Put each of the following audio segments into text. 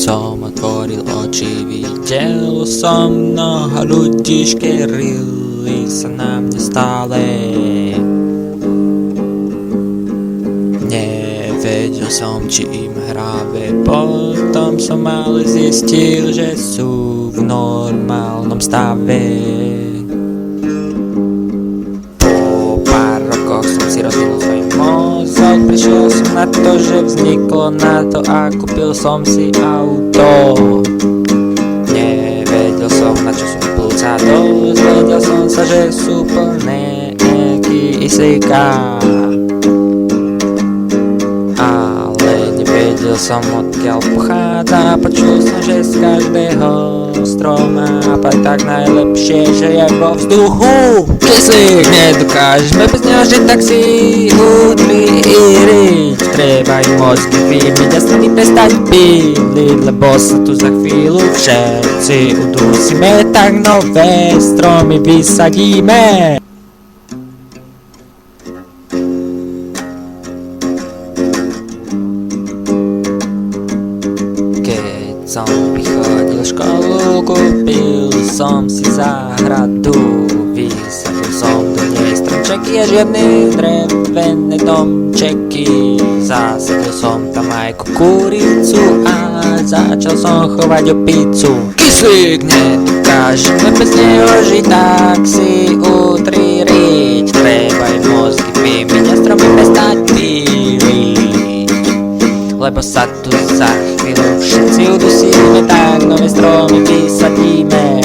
som otvoril oči, videl som mnoho ľudí, škerili sa na mňa stále. Nevedel som, či im hrábe, potom som ale zistil, že sú v normálnom stave. Po pár rokoch som si rozvinul svoj mozog, prišiel som na to, že vzniklo na to a kúpil som si auto. Nevedel som, na čo sú plúca, dozvedel som sa, že sú plné kyslíka. Nevedel som, odkiaľ pochádza, počul som, že z každého stroma a tak najlepšie, že je vo vzduchu kyslík. Nedokážeme bez neho žiť, tak si utrieriť. Treba im mozgy vybiť a strany prestať píliť, lebo sa tu za chvíľu všetci udusíme, tak nové stromy vysadíme. Som vychodil školu, kúpil som si záhradu, vysadil som do nej stromčeky a žiadne drevené domčeky. Zasadil som tam aj kukuricu a začal som chovať opicu. Kyslík nedokážeme bez neho žiť, tak si utrieriť. Treba aj mozgy vybiť a stromy prestať píliť, lebo sa tu za chvíľu všetci udusíme, tak nové stromy vysadíme.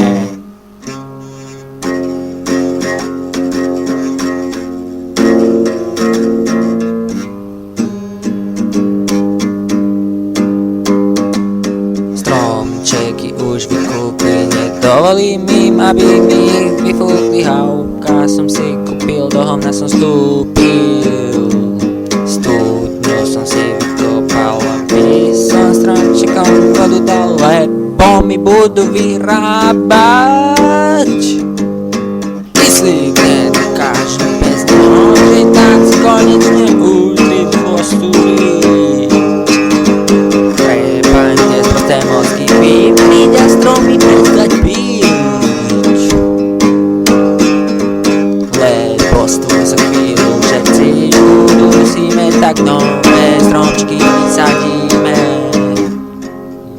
Stromčeky už vykúpili, nedovolím im, aby mi ich vyfúkli. Hauka som si kúpil, do hovna som vstúpil. Studňu som si vykopal, aby som stromčekom vodu dal, lebo mi budú vyrábať. Kyslík nedokážem bez neho žiť, tak si konečne utriť chvostúriť. Treba dnes prosté mozgy vypniť a stromy prestať byť, lebo tu za chvíľu všetci udusíme, tak nové stromčky vysadíme.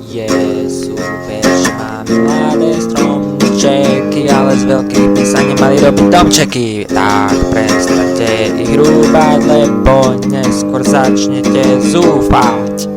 Je super, že máme mladé stromčeky, ale z veľkých by sa nemali robiť domčeky. Tak prestaňte ich rúbať, lebo neskôr začnete zúfať.